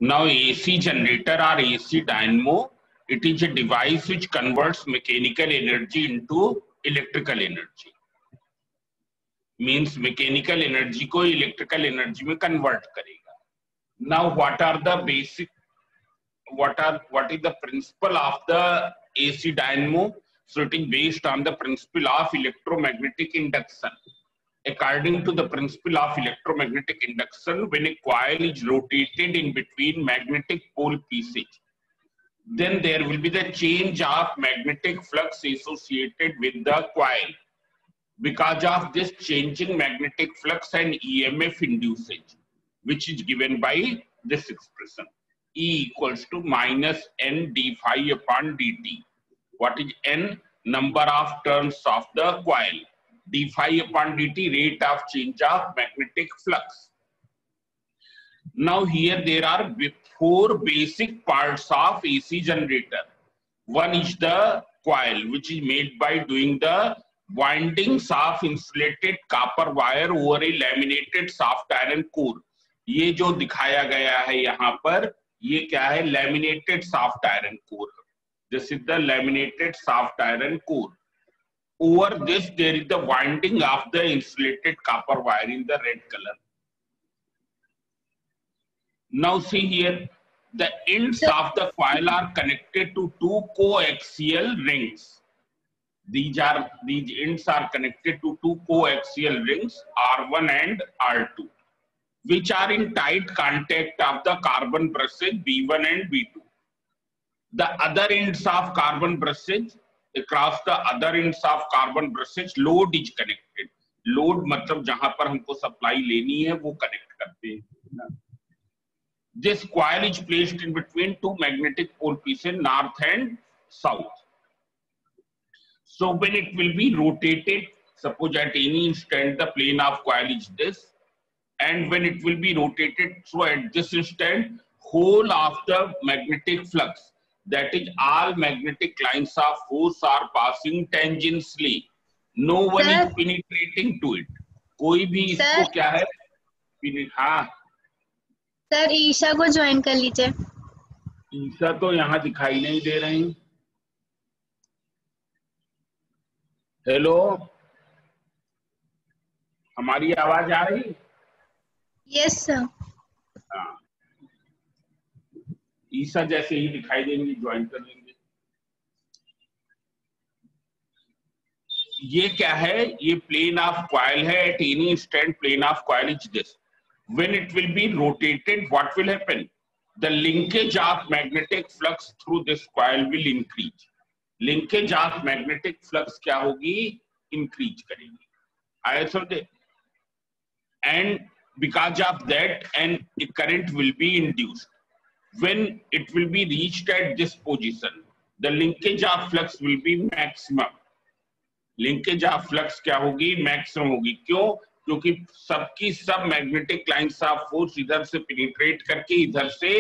Now AC generator or AC dynamo, it is a device which converts mechanical energy into electrical energy. Means mechanical energy को electrical energy में convert करेगा. Now what are the basic, what is the principle of the AC dynamo? So it is based on the principle of electromagnetic induction. According to the principle of electromagnetic induction, when a coil is rotated in between magnetic pole pieces, then there will be the change of magnetic flux associated with the coil. Because of this changing magnetic flux and EMF induces, which is given by this expression, E equals to minus N d phi upon dt. What is N? Number of turns of the coil. D phi upon dt, rate of change of magnetic flux. Now here there are four basic parts of AC generator. One is the coil, which is made by doing the windings of insulated copper wire over a laminated soft iron core. ये जो दिखाया गया है यहाँ पर, ये क्या है? Laminated soft iron core. This is the laminated soft iron core. Over this there is the winding of the insulated copper wire in the red color. Now see here, the ends of the coil are connected to two coaxial rings. These ends are connected to two coaxial rings, R1 and R2, which are in tight contact of the carbon brushes B1 and B2. The other ends of carbon brushes, across the other ends of carbon brushes, load is connected. Load मतलब जहां पर हमको supply लेनी है वो connect करते हैं. This coil is placed in between two magnetic pole pieces, north and south. So when it will be rotated, suppose at any instant the plane of coil is this, and when it will be rotated, so at this instant, whole of the magnetic flux, that is all magnetic lines of force, are passing tangentially. No one is penetrating to it. कोई भी इसको क्या है? हाँ sir, Isha को join कर लीजिए. ईशा तो यहाँ दिखाई नहीं दे रही. हेलो, हमारी आवाज आ रही? Yes sir. हाँ, ईशा जैसे ही दिखाई देंगी ज्वाइन कर लेंगे. ये क्या है? ये प्लेन ऑफ कॉइल है. At any instant plane of coil is this. When it will be rotated, what will happen? The linkage of magnetic flux through this coil will increase. Linkage of magnetic flux क्या होगी? Increase करेगी. आया समझे? And because of that, and a current will be induced. When it will be reached at this position, the linkage of flux will be maximum. Linkage of flux क्या होगी? Maximum होगी. क्यों? क्योंकि सबकी सब मैग्नेटिक लाइंस ऑफ फोर्स इधर से penetrate करके इधर से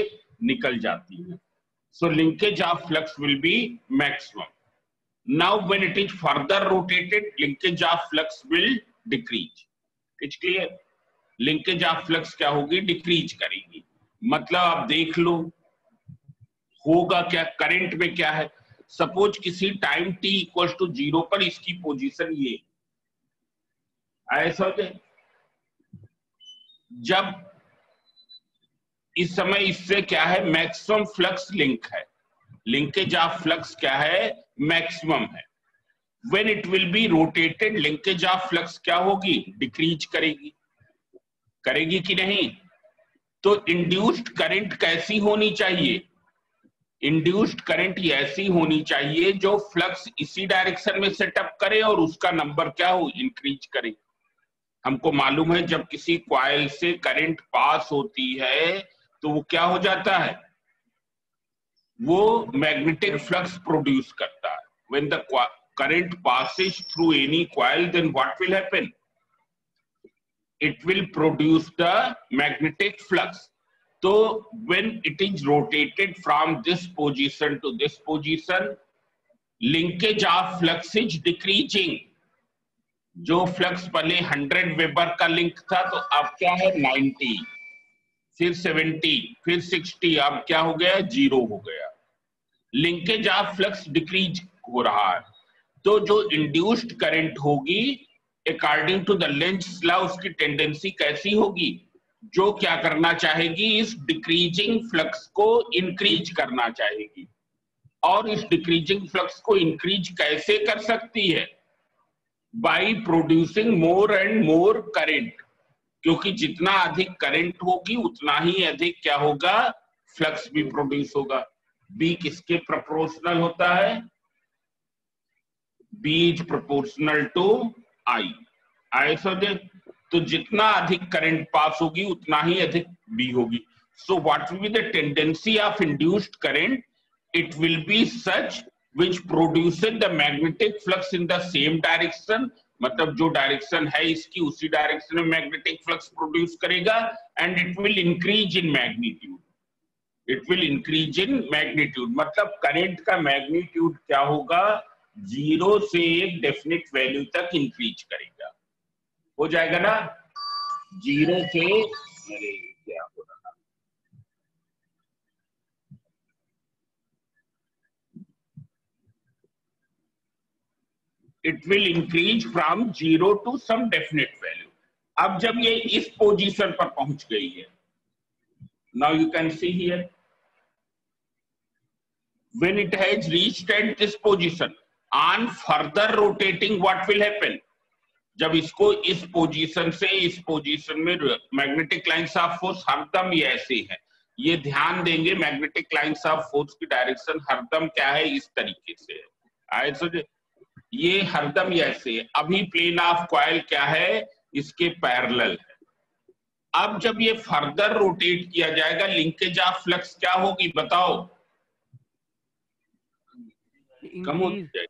निकल जाती है. So linkage of flux will be maximum. Now when it is further rotated, linkage of flux will decrease. It's clear? Linkage of flux क्या होगी? डिक्रीज करेगी. मतलब आप देख लो होगा क्या. करंट में क्या है? सपोज किसी टाइम t इक्वल टू 0 पर इसकी पोजीशन ये, ऐसा जब इस समय इससे क्या है? मैक्सिमम फ्लक्स लिंक है. लिंकेज ऑफ फ्लक्स क्या है? मैक्सिमम है. When it will B rotated, linkage of flux क्या होगी? डिक्रीज करेगी. करेगी कि नहीं? तो इंड्यूस्ड करंट कैसी होनी चाहिए? इंड्यूस्ड करंट ऐसी होनी चाहिए जो फ्लक्स इसी डायरेक्शन में सेटअप करे और उसका नंबर क्या हो? इंक्रीज करे. हमको मालूम है जब किसी कॉइल से करंट पास होती है तो वो क्या हो जाता है? वो मैग्नेटिक फ्लक्स प्रोड्यूस करता है. When the current passes through any coil, then what will happen? It will produce the magnetic flux. तो when it is rotated from this position to this position, linkage of flux is decreasing. जो flux पहले 100 weber का link था तो अब क्या है? 90. फिर 70, फिर 60, अब क्या हो गया, 0 हो गया। लिंकेज ऑफ फ्लक्स डिक्रीज हो रहा है। तो जो इंड्यूस्ड करंट होगी according to the Lenz law, उसकी टेंडेंसी कैसी होगी, जो क्या करना चाहेगी, इस डिक्रीजिंग फ्लक्स को इंक्रीज करना चाहेगी। और इस डिक्रीजिंग फ्लक्स को इंक्रीज कैसे कर सकती है, by producing more and more current, क्योंकि जितना अधिक करंट होगी उतना ही अधिक क्या होगा, फ्लक्स भी प्रोड्यूस होगा। बी किसके प्रोपोर्शनल होता है, B is proportional to I। आए समझे, तो जितना अधिक करंट पास होगी उतना ही अधिक B होगी। So what will be the tendency of induced current? It will be such which produces the magnetic flux in the same direction, मतलब जो डायरेक्शन है इसकी उसी डायरेक्शन में मैग्नेटिक फ्लक्स प्रोड्यूस करेगा, and it will increase in magnitude. It will increase in magnitude मतलब current का magnitude क्या होगा, 0 से एक डेफिनेट वैल्यू तक इंक्रीज करेगा। हो जाएगा ना, 0 से, अरे क्या हो रहा, it will increase from 0 to some definite value. अब जब ये इस पोजीशन पर पहुंच गई है, now you can see here, when it has reached at this position, on further rotating what will happen, जब इसको इस पोजीशन से इस पोजीशन में, मैग्नेटिक लाइंस ऑफ फोर्स हरदम ये ऐसे है, ये ध्यान देंगे, मैग्नेटिक लाइंस ऑफ फोर्स की डायरेक्शन हरदम क्या है, इस तरीके से है। आए समझे, ये हरदम ये ऐसे है। अभी प्लेन ऑफ कॉइल क्या है, इसके पैरेलल है। अब जब ये फर्दर रोटेट किया जाएगा, लिंकेज ऑफ फ्लक्स क्या होगी बताओ, कम हो जाएगी।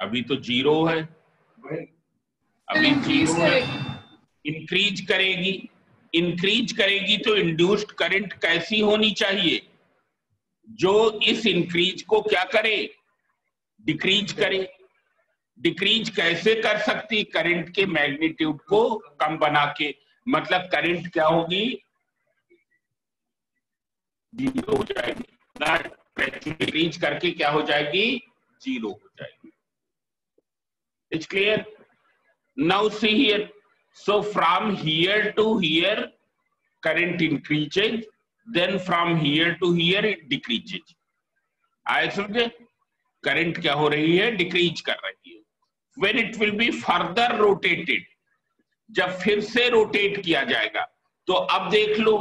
अभी तो 0 है, अभी 0 है, इंक्रीज करेगी। इंक्रीज करेगी तो इंड्यूस्ड करंट कैसी होनी चाहिए, जो इस इंक्रीज को क्या करे, डिक्रीज करे। डिक्रीज कैसे कर सकती, करंट के मैग्नीट्यूड को कम बना के, मतलब करंट क्या होगी, 0 हो जाएगी, डिक्रीज करके क्या हो जाएगी, 0 हो जाएगी। It's clear? Now see here, so from here to here current increases, then from here to here it decreases। आए समझे, करंट क्या हो रही है, डिक्रीज कर रही है। When it will be further rotated, जब फिर से रोटेट किया जाएगा, तो अब देख लो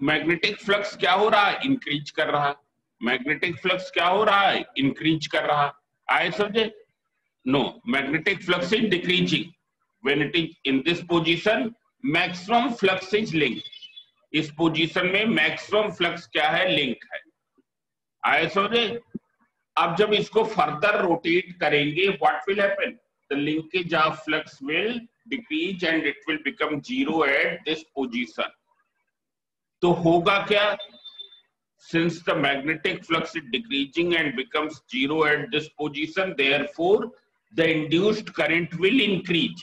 मैग्नेटिक फ्लक्स क्या हो रहा है, इंक्रीज कर रहा है। मैग्नेटिक फ्लक्स क्या हो रहा है, इंक्रीज कर रहा है। आए समझे, no, magnetic flux is decreasing when it is in this position, maximum flux is link. इस पोजीशन में मैक्सिमम फ्लक्स क्या है, लिंक है। आए समझे, अब जब इसको फर्दर रोटेट करेंगे, what will happen, the linkage of flux will decrease and it will become 0 at this position. तो होगा क्या, since the magnetic flux is decreasing and becomes 0 at this position, therefore the induced current will increase।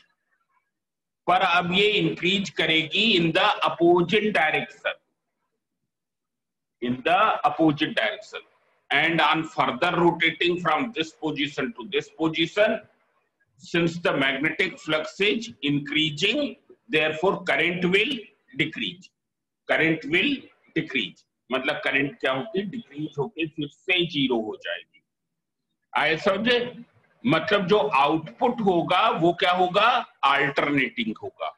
पर अब ये increase करेगी in the opposite direction, in the opposite direction, and on further rotating from this position to this position, since the magnetic flux is increasing, therefore current will decrease, current will decrease, मतलब current क्या होगी, decrease होकर फिर से 0 हो जाएगी। आए समझे, मतलब जो आउटपुट होगा वो क्या होगा, अल्टरनेटिंग होगा।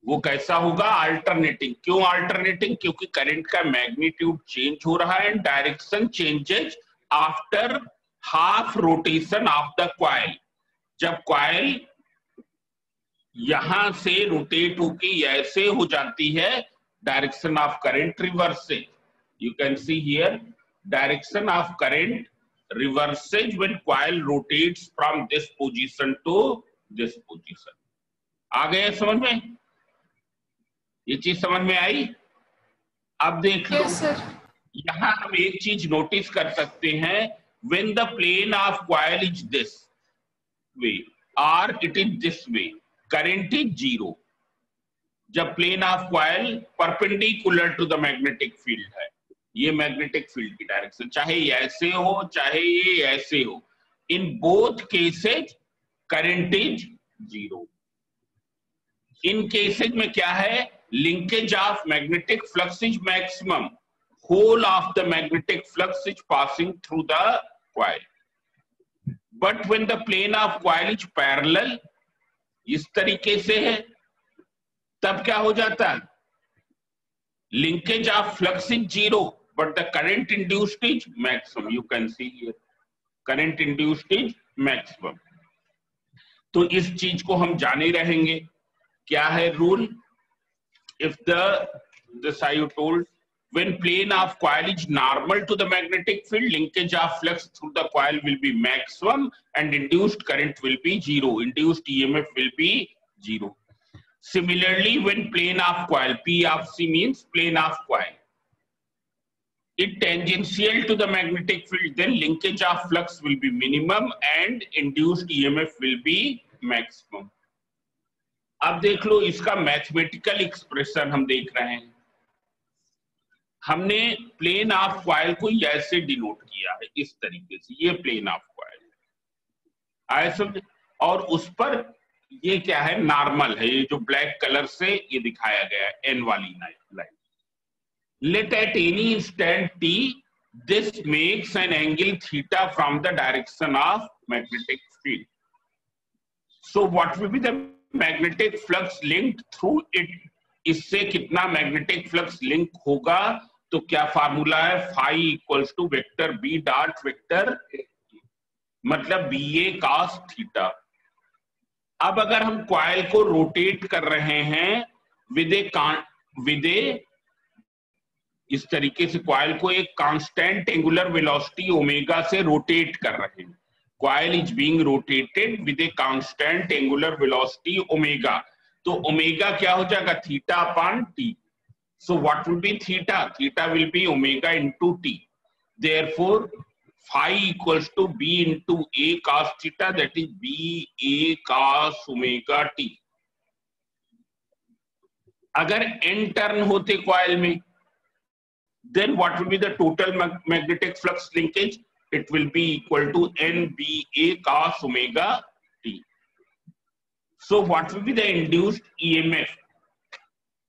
वो कैसा होगा, अल्टरनेटिंग। क्यों अल्टरनेटिंग, क्योंकि करंट का मैग्नीट्यूड चेंज हो रहा है and direction changes after half rotation of the coil. जब कॉइल यहां से रोटेट होके ऐसे हो जाती है, direction of current reverses, you can see here, direction of current reverses when coil rotates from this position to this position। आ गए समझ में, ये चीज समझ में आई। अब देख लो, यहां हम एक चीज नोटिस कर सकते हैं, when the plane of coil is this way or it is this way, current is 0। जब plane of coil perpendicular to the magnetic field है, ये मैग्नेटिक फील्ड की डायरेक्शन, चाहे ये ऐसे हो चाहे ये ऐसे हो, in both cases current is zero. इन केसेज में क्या है, linkage of magnetic flux is maximum, whole of the magnetic flux is passing through the coil. But when the plane of coil is parallel, इस तरीके से है, तब क्या हो जाता है, linkage of flux is zero but the current induced is maximum. You can see here current induced is maximum. तो इस चीज को हम जाने रहेंगे, क्या है rule. if this I told, when plane of coil is normal to the magnetic field, linkage of flux through the coil will be maximum and induced current will be zero, induced EMF will be zero. Similarly, when plane of coil, P of C means plane of coil, it tangential to the magnetic field, then linkage of flux will be minimum and induced EMF will be maximum. अब देख लो इसका mathematical expression हम देख रहे हैं। हमने plane of coil को ऐसे डिनोट किया है, इस तरीके से, ये प्लेन ऑफ कॉइल आए समझ, और उस पर ये क्या है, नॉर्मल है, ये जो ब्लैक कलर से ये दिखाया गया है एन वाली line. Let at any instant t this makes an angle theta from the direction of magnetic field. So what will be the magnetic flux linked through it, इससे कितना मैग्नेटिक फ्लक्स लिंक होगा, तो क्या formula है, phi equals to vector B dot vector, मतलब B A cos theta. अब अगर हम कॉइल को रोटेट कर रहे हैं विद ए इस तरीके से, कॉइल को एक कांस्टेंट एंगुलर वेलोसिटी ओमेगा से रोटेट कर रहे हैं, coil is being rotated with a constant angular velocity omega, तो ओमेगा क्या हो जाएगा, theta upon T. So what will B theta, theta will be omega into T, therefore phi equals to b into a cos theta, that is b a cos omega t. अगर n turn होते coil में, then what will be the total magnetic flux linkage? It will be equal to n b a cos omega t. So what will be the induced EMF?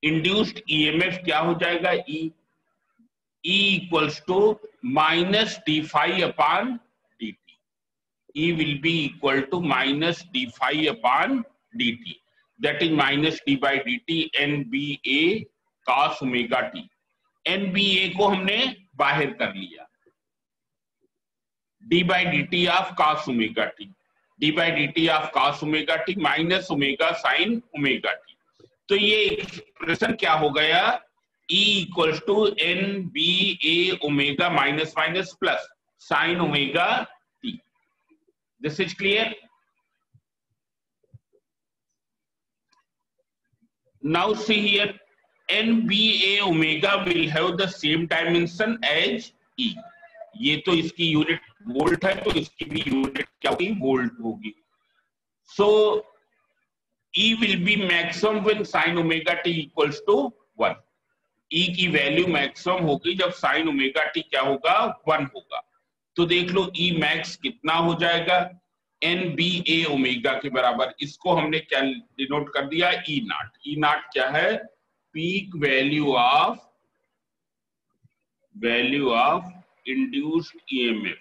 Induced EMF क्या हो जाएगा, E equals to minus d phi upon dt. E will be equal to minus d phi upon dt. That is minus d by dt NBA cos omega t. NBA को हमने बाहर कर लिया, d by dt of cos omega t, d by dt of cos omega t minus omega sin omega t. तो ये expression क्या हो गया, E equals to NBA omega minus minus plus sin omega t. This is clear? Now see here, NBA omega will have the same dimension as E. ये तो इसकी unit volt है, तो इसकी भी यूनिट क्या होगी, वोल्ट होगी। So E will be maximum when sin omega t equals to 1. E की वैल्यू मैक्सिमम होगी जब साइन ओमेगा टी क्या होगा, 1 होगा। तो देख लो E मैक्स कितना हो जाएगा, NBA ओमेगा के बराबर। इसको हमने क्या डिनोट कर दिया, E नॉट। E नॉट क्या है, peak value of induced EMF,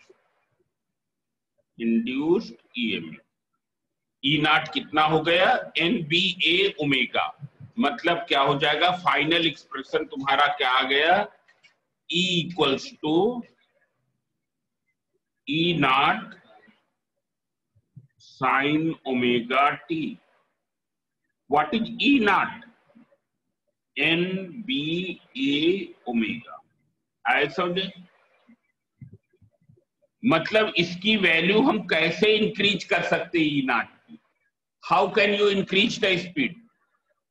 induced EMF। E not कितना हो गया, NBA ओमेगा, मतलब क्या हो जाएगा, फाइनल एक्सप्रेशन तुम्हारा क्या आ गया, E equals to E not sine omega t. What is E not, NBA omega. आए समझे, मतलब इसकी वैल्यू हम कैसे इंक्रीज कर सकते हैं E नॉट की। How can you increase the speed,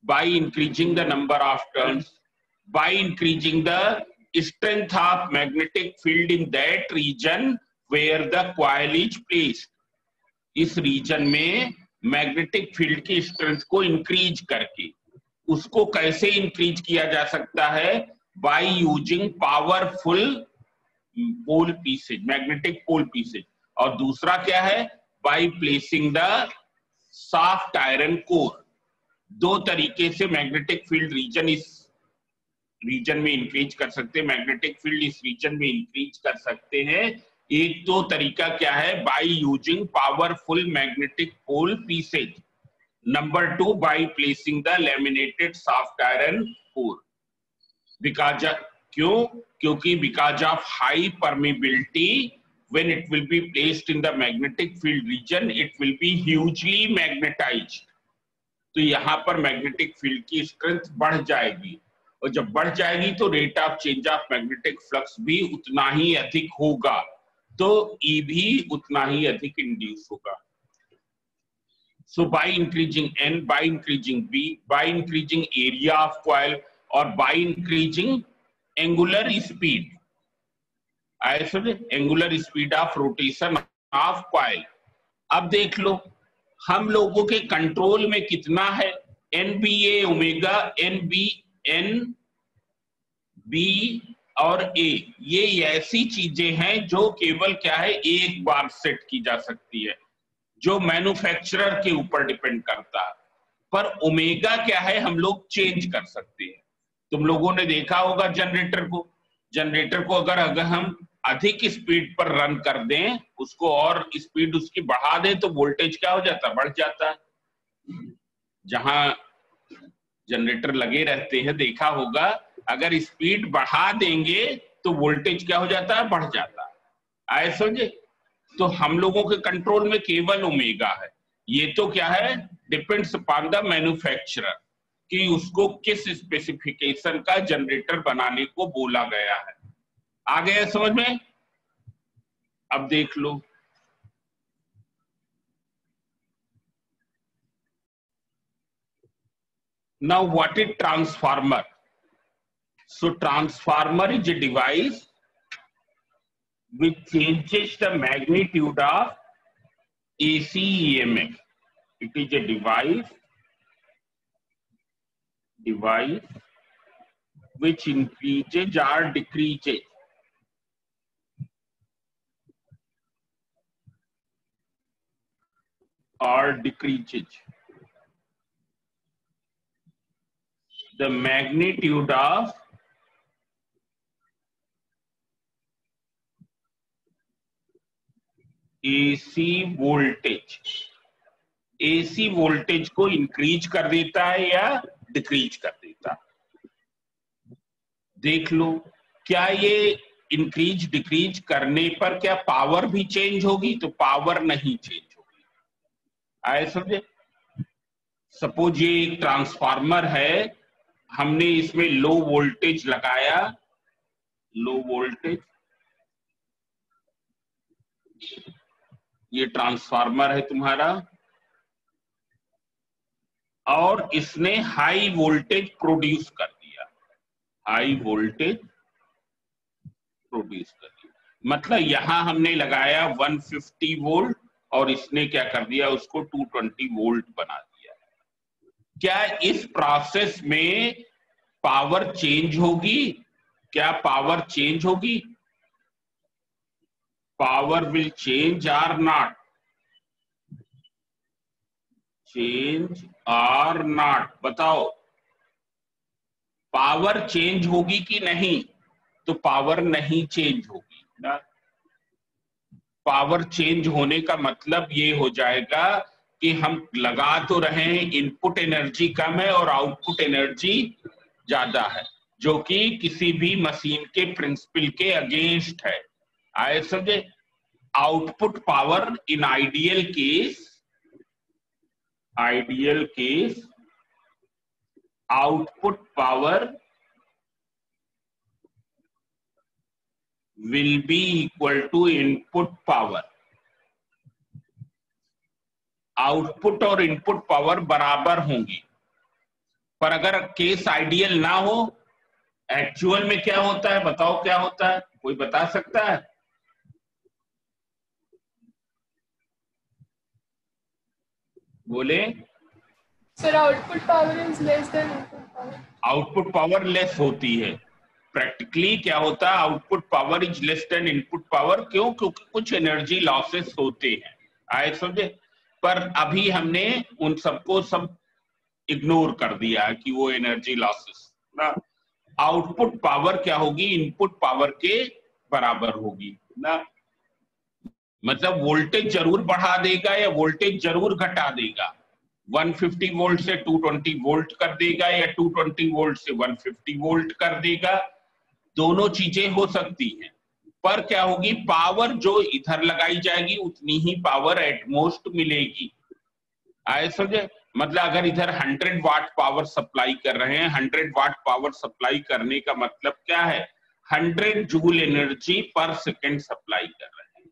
by increasing the number of turns, by increasing the strength of magnetic field in that region where the coil is placed. इस region में magnetic field की strength को increase करके, उसको कैसे increase किया जा सकता है? By using powerful pole pieces, magnetic pole pieces. और दूसरा क्या है? By placing the soft iron core. दो तरीके से मैग्नेटिक फील्ड रीजन इस रीजन में इंक्रीज कर सकते हैं, मैग्नेटिक फील्ड इस रीजन में इंक्रीज कर सकते हैं। एक तो तरीका क्या है? By using powerful magnetic pole pieces. Number 2, by placing the laminated soft iron core. Because क्योंकि because of high permeability, when it will be placed in the magnetic field region, it will be hugely magnetized। तो यहाँ पर magnetic field की strength बढ़ जाएगी, और जब बढ़ जाएगी तो rate of change of magnetic flux भी उतना ही अधिक होगा, तो ई भी उतना ही अधिक इंड्यूस होगा। So by increasing N, by increasing B, by increasing area of coil, or by increasing angular speed, angular speed of rotation of coil। अब देख लो हम लोगों के कंट्रोल में कितना है? NBA ओमेगा, NB, NB और A, ये ऐसी चीजें हैं जो केवल क्या है, एक बार सेट की जा सकती है, जो मैन्युफैक्चरर के ऊपर डिपेंड करता है। पर ओमेगा क्या है, हम लोग चेंज कर सकते हैं। तुम लोगों ने देखा होगा जनरेटर को अगर हम अधिक स्पीड पर रन कर दें, उसको और स्पीड उसकी बढ़ा दें, तो वोल्टेज क्या हो जाता है? बढ़ जाता है। जहां जनरेटर लगे रहते हैं देखा होगा, अगर स्पीड बढ़ा देंगे तो वोल्टेज क्या हो जाता है? बढ़ जाता है। आए समझे? तो हम लोगों के कंट्रोल में केवल ओमेगा है। ये तो क्या है? डिपेंड्स अपॉन द मैन्युफैक्चरर कि उसको किस स्पेसिफिकेशन का जनरेटर बनाने को बोला गया है। आ गया समझ में? अब देख लो, now what is transformer? So transformer is a device which changes the magnitude of AC EMF. It is a device which increases or decreases the magnitude of AC voltage. AC voltage को increase कर देता है या decrease कर देता है। देख लो, क्या ये इंक्रीज डिक्रीज करने पर क्या पावर भी चेंज होगी? तो पावर नहीं चेंज होगी। आए समझे? सपोज ये एक ट्रांसफार्मर है, हमने इसमें लो वोल्टेज लगाया, लो वोल्टेज, ये ट्रांसफार्मर है तुम्हारा, और इसने हाई वोल्टेज प्रोड्यूस कर दिया, हाई वोल्टेज प्रोड्यूस कर दिया। मतलब यहां हमने लगाया 150 वोल्ट और इसने क्या कर दिया? उसको 220 वोल्ट बना दिया। क्या इस प्रोसेस में पावर चेंज होगी? क्या पावर चेंज होगी? Power will change or not? Change or not? बताओ, पावर चेंज होगी कि नहीं? तो पावर नहीं चेंज होगी ना। पावर चेंज होने का मतलब ये हो जाएगा कि हम लगा तो रहे हैं, इनपुट एनर्जी कम है और आउटपुट एनर्जी ज्यादा है, जो कि किसी भी मशीन के प्रिंसिपल के अगेंस्ट है। आए समझे? Output power in ideal case output power will be equal to input power। Output और इनपुट पावर बराबर होंगी, पर अगर केस आइडियल ना हो, एक्चुअल में क्या होता है? बताओ क्या होता है? कोई बता सकता है? बोले। Sir, output power is less than input power. Output power less होती है। प्रैक्टिकली क्या होता है, output power is less than input power. क्यों? क्योंकि कुछ एनर्जी लॉसेस होते हैं, आए समझे। पर अभी हमने उन सबको सब इग्नोर कर दिया कि वो एनर्जी लॉसेस ना। आउटपुट पावर क्या होगी, इनपुट पावर के बराबर होगी ना। मतलब वोल्टेज जरूर बढ़ा देगा या वोल्टेज जरूर घटा देगा। 150 वोल्ट से 220 वोल्ट कर देगा या 220 वोल्ट से 150 वोल्ट कर देगा। दोनों चीजें हो सकती हैं। पर क्या होगी, पावर जो इधर लगाई जाएगी उतनी ही पावर एट मोस्ट मिलेगी। आए समझे। मतलब अगर इधर 100 वाट पावर सप्लाई कर रहे हैं, 100 वाट पावर सप्लाई करने का मतलब क्या है, 100 जूल एनर्जी पर सेकेंड सप्लाई कर रहे हैं।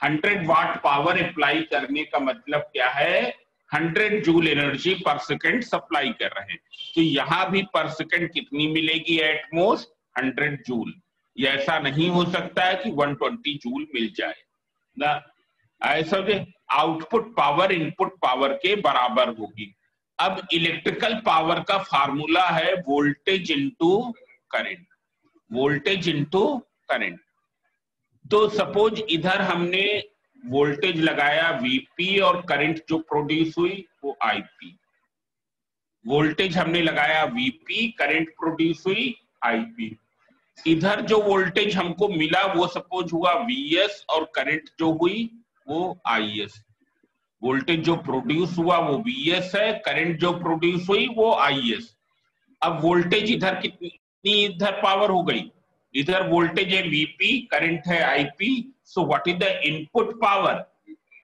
100 वाट पावर अप्लाई करने का मतलब क्या है, 100 जूल एनर्जी पर सेकेंड सप्लाई कर रहे हैं। तो यहां भी पर सेकेंड कितनी मिलेगी, एट मोस्ट 100 जूल। ये ऐसा नहीं हो सकता है कि 120 जूल मिल जाए ना। ऐसा आउटपुट पावर इनपुट पावर के बराबर होगी। अब इलेक्ट्रिकल पावर का फार्मूला है voltage into current, voltage into current. तो सपोज इधर हमने वोल्टेज लगाया Vp और करंट जो प्रोड्यूस हुई वो Ip। वोल्टेज हमने लगाया Vp, करंट प्रोड्यूस हुई Ip। इधर जो वोल्टेज हमको मिला वो सपोज हुआ Vs और करंट जो हुई वो Is। वोल्टेज जो प्रोड्यूस हुआ वो Vs है, करंट जो प्रोड्यूस हुई वो Is। अब वोल्टेज इधर कितनी इधर पावर हो गई, इधर वोल्टेज है Vp, करंट है Ip। So what is the input power,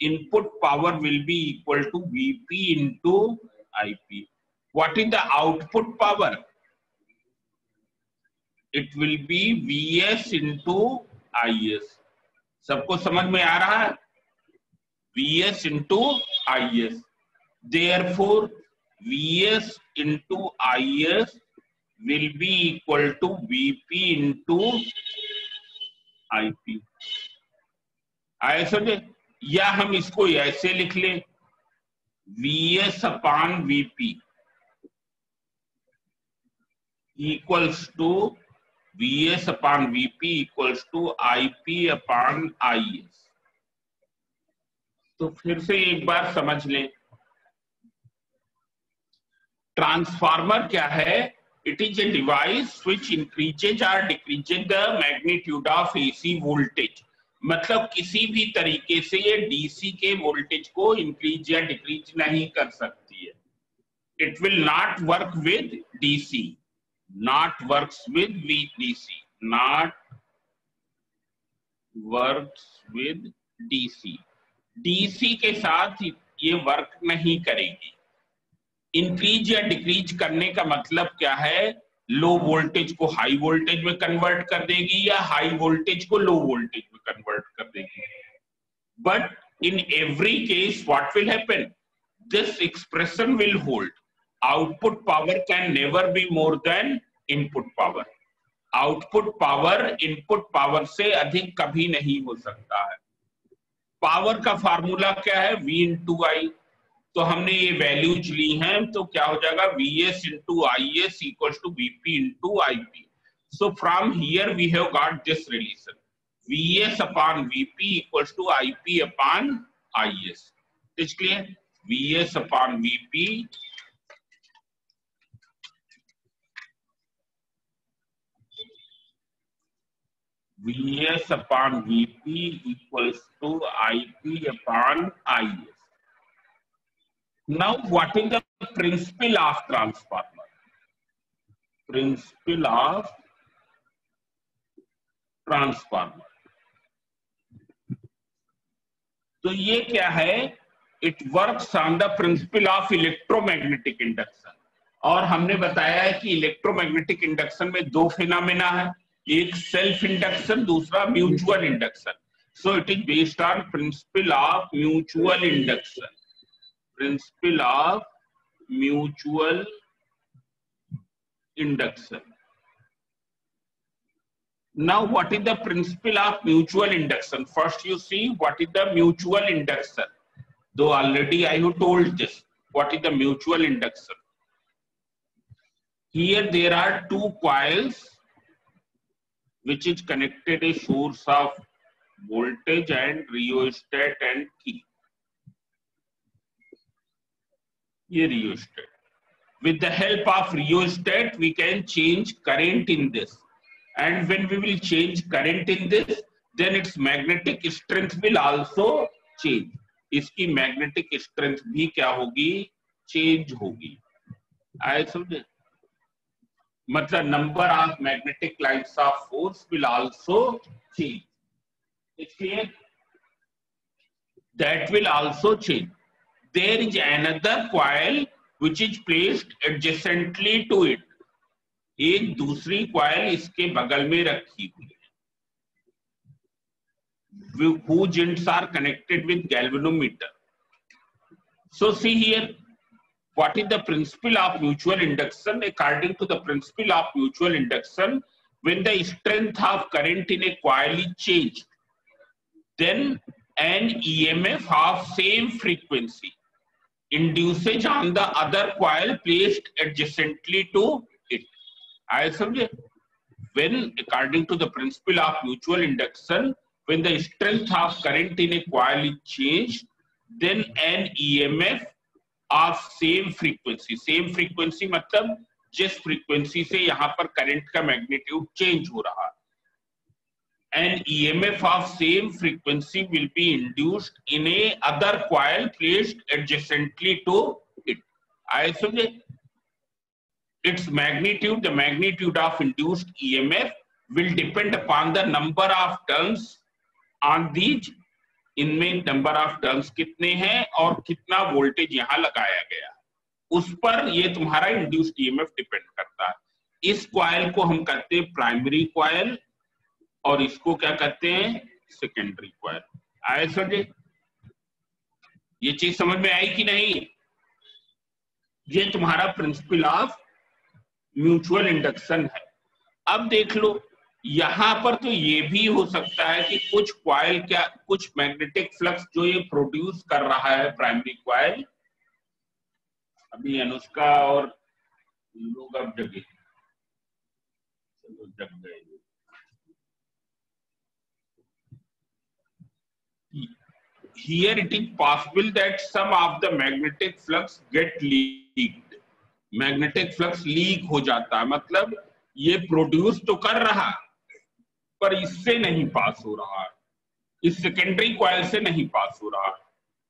input power will be equal to Vp into Ip। What is the output power, it will be Vs into Is। सबको समझ में आ रहा है, Vs into Is। Therefore, Vs into Is will be equal to Vp into Ip। आए समझे। या हम इसको ऐसे लिख ले, Vs upon Vp equals to Vs upon Vp equals to Ip upon Is। तो फिर से एक बार समझ लें, ट्रांसफार्मर क्या है, it is a device which increases और decreases the magnitude of AC voltage. मतलब किसी भी तरीके से ये डीसी के वोल्टेज को इंक्रीज या डिक्रीज नहीं कर सकती है। It will not work with DC, not works with DC, not works with DC. DC के साथ ये वर्क नहीं करेगी। इंक्रीज या डिक्रीज करने का मतलब क्या है, लो वोल्टेज को हाई वोल्टेज में कन्वर्ट कर देगी या हाई वोल्टेज को लो वोल्टेज में कन्वर्ट कर देगी। But in every case what will happen, this expression will hold. Output power can never be more than input power. Output power input power से अधिक कभी नहीं हो सकता है। पावर का फार्मूला क्या है, V इंटू आई। तो हमने ये वैल्यूज ली हैं, तो क्या हो जाएगा, Vs into Is equal to Vp into Ip। So from here we have got this relation, Vs upon Vp equal to Ip upon Is। It's clear, Vs upon Vp Vs upon Vp equals to Ip upon Is. Now, what is the principle of transformer? Principle of transformer. तो ये क्या है, it works on the principle of electromagnetic induction। और हमने बताया है कि electromagnetic induction में दो फिनोमेना है, एक सेल्फ इंडक्शन, दूसरा mutual induction. So it is based on principle of mutual induction, principle of mutual induction. Now what is the principle of mutual induction? First you see what is the mutual induction, though already I have told this. What is the mutual induction? Here there are two coils which is connected a source of voltage and rheostat and key. Here rheostat. With the help of rheostat, we can change current in this. And when we will change current in this, then its magnetic strength will also change. इसकी magnetic strength भी क्या होगी? Change होगी. आए समझे? मतलब number of magnetic lines of force will also change. It's clear? That will also change. There is another coil which is placed adjacently to it. एक दूसरी coil इसके बगल में रखी हुई है. Whose ends are connected with galvanometer. So see here, what is the principle of mutual induction? According to the principle of mutual induction, when the strength of current in a coil is changed, then an EMF of same frequency induces on the other coil placed adjacently to it. I समझे? When according to the principle of mutual induction, when the strength of current in a coil is changed, then an EMF of same frequency मतलब जिस frequency से यहाँ पर current का magnitude change हो रहा है, an EMF of same frequency will be induced in a other coil placed adjacently to it. I say its magnitude, the magnitude of induced EMF will depend upon the number of turns on these. इनमें number of turns कितने हैं और कितना voltage यहाँ लगाया गया, उस पर ये तुम्हारा इंड्यूस्ड ईएमएफ डिपेंड करता है. इस कॉइल को हम कहते हैं प्राइमरी कॉइल और इसको क्या कहते हैं? Secondary coil. आए समझे? ये चीज समझ में आई कि नहीं? ये तुम्हारा प्रिंसिपल ऑफ म्यूचुअल इंडक्शन है. अब देख लो, यहां पर तो ये भी हो सकता है कि कुछ कॉइल क्या, कुछ मैग्नेटिक फ्लक्स जो ये प्रोड्यूस कर रहा है प्राइमरी कॉइल. अभी अनुष्का और लोग अब जगे, चलो जग गए. Here it is possible that some of the magnetic flux get leaked. Magnetic flux leak हो जाता है, मतलब ये प्रोड्यूस तो कर रहा पर इससे नहीं पास हो रहा है, इस सेकेंडरी कॉइल से नहीं पास हो रहा.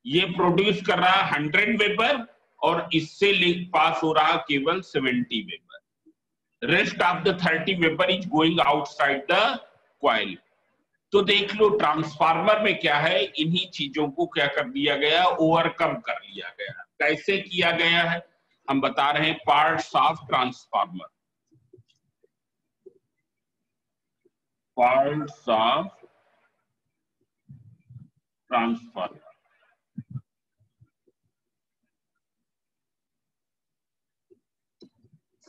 ये प्रोड्यूस कर रहा है 100 वेबर और इससे पास हो रहा केवल 70 weber. Rest of the 30 weber is going outside the coil. तो देख लो ट्रांसफार्मर में क्या है, इन्हीं चीजों को क्या कर दिया गया, ओवरकम कर लिया गया. कैसे किया गया है हम बता रहे हैं. Parts of transformer, parts of transformer.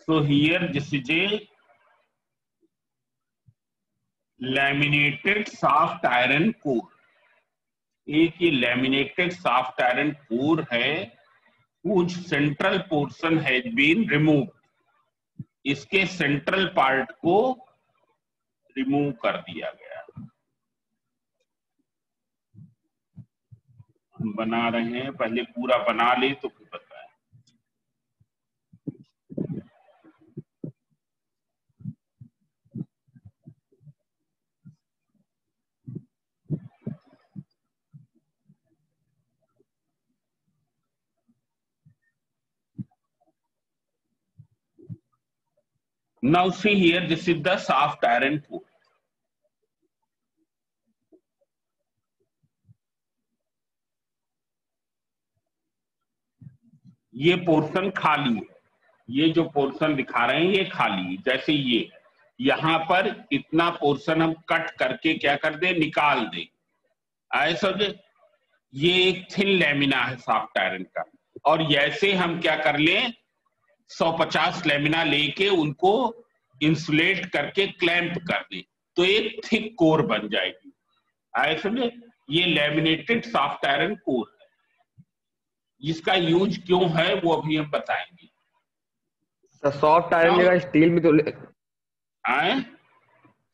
So here this is a laminated soft iron core. एक ये laminated soft iron core है, whose central portion has been removed. इसके सेंट्रल पार्ट को रिमूव कर दिया गया. हम बना रहे हैं, पहले पूरा बना ले तो फिर बताएं. Now see here, this is the soft iron core. ये पोर्शन खाली है, ये जो पोर्शन दिखा रहे हैं ये खाली है. जैसे ये यहाँ पर इतना पोर्शन हम कट करके क्या कर दे, निकाल दे. आए समझे? ये एक थिन लैमिना है सॉफ्ट आयरन का, और जैसे हम क्या कर लें 150 लैमिना लेके उनको इंसुलेट करके क्लैंप कर दें तो एक थिक कोर बन जाएगी. आए समझे? ये लैमिनेटेड सॉफ्ट आयरन कोर है. जिसका यूज क्यों है वो अभी हम बताएंगे। सॉफ्ट आयरन की जगह स्टील भी तो आए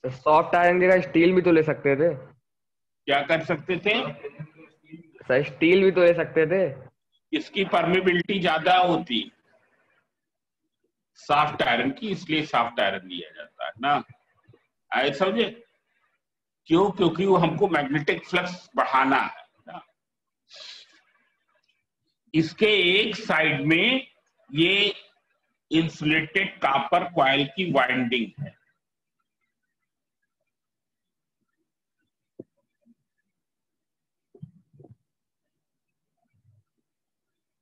सॉफ्ट आयरन की जगह स्टील भी तो ले सकते थे। क्या कर सकते थे? सर स्टील भी तो ले सकते थे। इसकी परमेबिलिटी ज्यादा होती सॉफ्ट आयरन की, इसलिए सॉफ्ट आयरन लिया जाता है ना। आए समझे? क्यों? क्योंकि वो हमको मैग्नेटिक फ्लक्स बढ़ाना है ना। इसके एक साइड में ये इंसुलेटेड कॉपर कॉइल की वाइंडिंग है।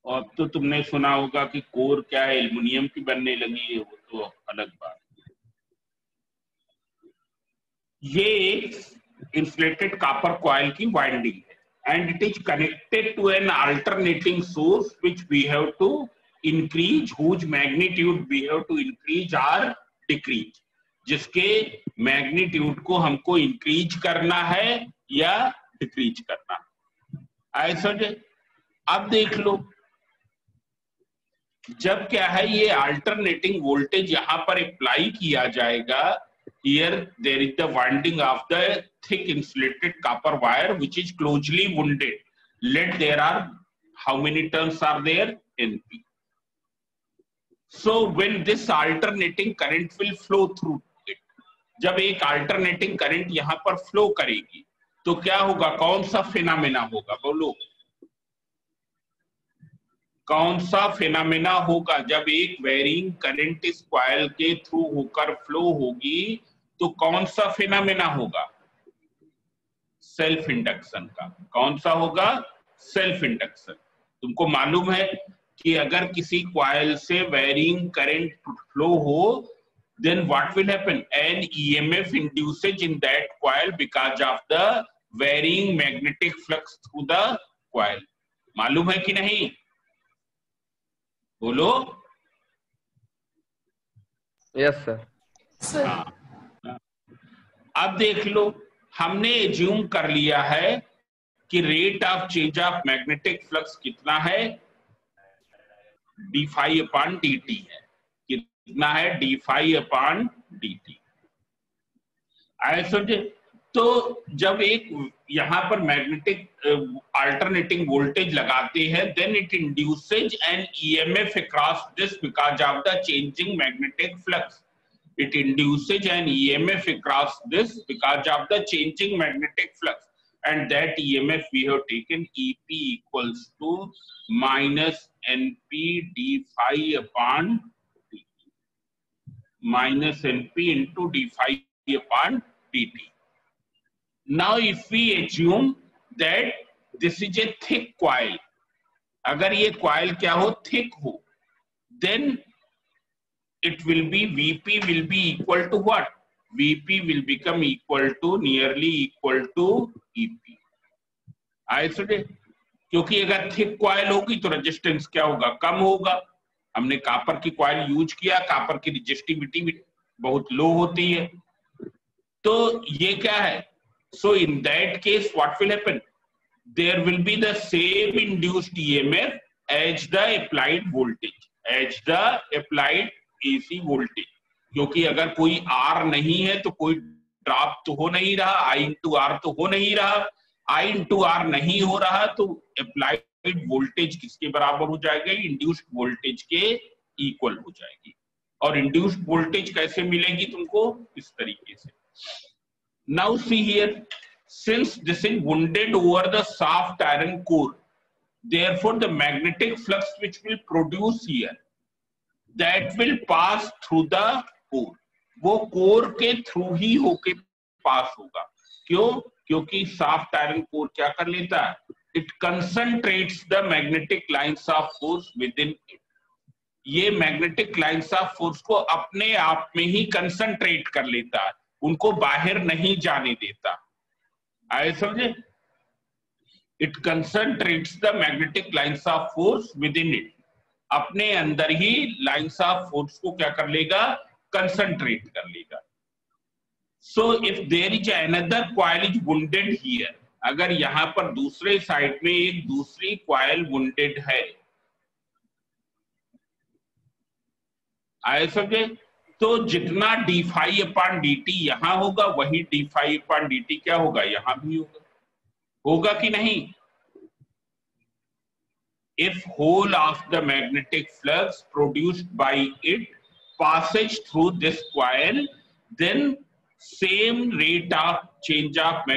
और तो तुमने सुना होगा कि कोर क्या है, एल्युमिनियम की बनने लगी है, वो तो अलग बात है। ये एक इंसुलेटेड कॉपर कॉइल की वाइंडिंग है and it is connected to an alternating source which we have to increase, whose magnitude we have to increase or decrease, जिसके मैग्नीट्यूड को हमको इंक्रीज करना है या डिक्रीज करना है। ऐसा अब देख लो, जब क्या है ये अल्टरनेटिंग वोल्टेज यहां पर अप्लाई किया जाएगा, here there is the winding of the thick insulated copper wire which is closely wounded. Let there are how many turns are there? Np. So when this alternating current will flow through it, जब एक alternating current यहां पर flow करेगी तो क्या होगा? कौन सा फिनोमेना होगा? बोलो कौन सा फिनोमेना होगा? जब एक वेरिंग करंट इस कॉइल के थ्रू होकर फ्लो होगी तो कौन सा फिनोमेना होगा? सेल्फ इंडक्शन का। कौन सा होगा? Self induction. तुमको मालूम है कि अगर किसी कॉइल से वेरिंग करंट फ्लो हो, then what will happen? An EMF induces in that coil because of the varying magnetic flux through the coil. मालूम है कि नहीं? बोलो। Yes sir. अब देख लो, हमने एज्यूम कर लिया है कि rate of change of magnetic flux कितना है? d phi अपॉन dt है। कितना है? d phi upon dt। आए समझे? तो जब एक यहां पर मैग्नेटिक अल्टरनेटिंग वोल्टेज लगाते हैं, then it induces an EMF across this because of the changing magnetic flux. It induces an EMF across this because of the changing magnetic flux, and that EMF we have taken EP equals to minus NP d phi upon dt, minus NP into d phi upon dt. Now if we assume that this is a thick coil, अगर ये coil क्या हो? thick हो, then it will be Vp will be equal to what? Vp will become equal to nearly equal to EP. आए सुने? क्योंकि अगर thick coil होगी तो रेजिस्टेंस क्या होगा? कम होगा। हमने कॉपर की कॉइल यूज किया, कॉपर की रेजिस्टिविटी भी बहुत लो होती है। तो ये क्या है? So in that case what will happen? There will be the same induced EMF as the applied voltage, as the applied AC voltage. क्योंकि अगर कोई R नहीं है तो कोई ड्रॉप तो हो नहीं रहा, I इंटू R तो हो नहीं रहा, I इंटू R नहीं हो रहा, तो अप्लाइड वोल्टेज किसके बराबर हो जाएगा? इंड्यूस्ड वोल्टेज के इक्वल हो जाएगी। और इंड्यूस्ड वोल्टेज कैसे मिलेगी तुमको? इस तरीके से। Now see here, since this is wounded over the soft iron core, therefore the magnetic flux which will produce here that will pass through the core, वो कोर के थ्रू ही होके पास होगा। क्यों? क्योंकि सॉफ्ट आयरन कोर क्या कर लेता है? It concentrates the magnetic lines of force within it. ये मैग्नेटिक लाइंस ऑफ फोर्स को अपने आप में ही कंसंट्रेट कर लेता है, उनको बाहर नहीं जाने देता। आए समझे? It concentrates the magnetic lines of force within it, अपने अंदर ही लाइंस ऑफ फोर्स को क्या कर लेगा? कंसंट्रेट कर लेगा। So if there is another coil is wounded here, अगर यहां पर दूसरे साइड में एक दूसरी कॉइल वुंडेड है, आए समझे? तो जितना d phi upon d t यहां होगा वही d phi upon d t क्या होगा, यहां भी होगा। होगा कि नहीं? If whole of the magnetic flux produced by it passes through this coil, then same rate of change of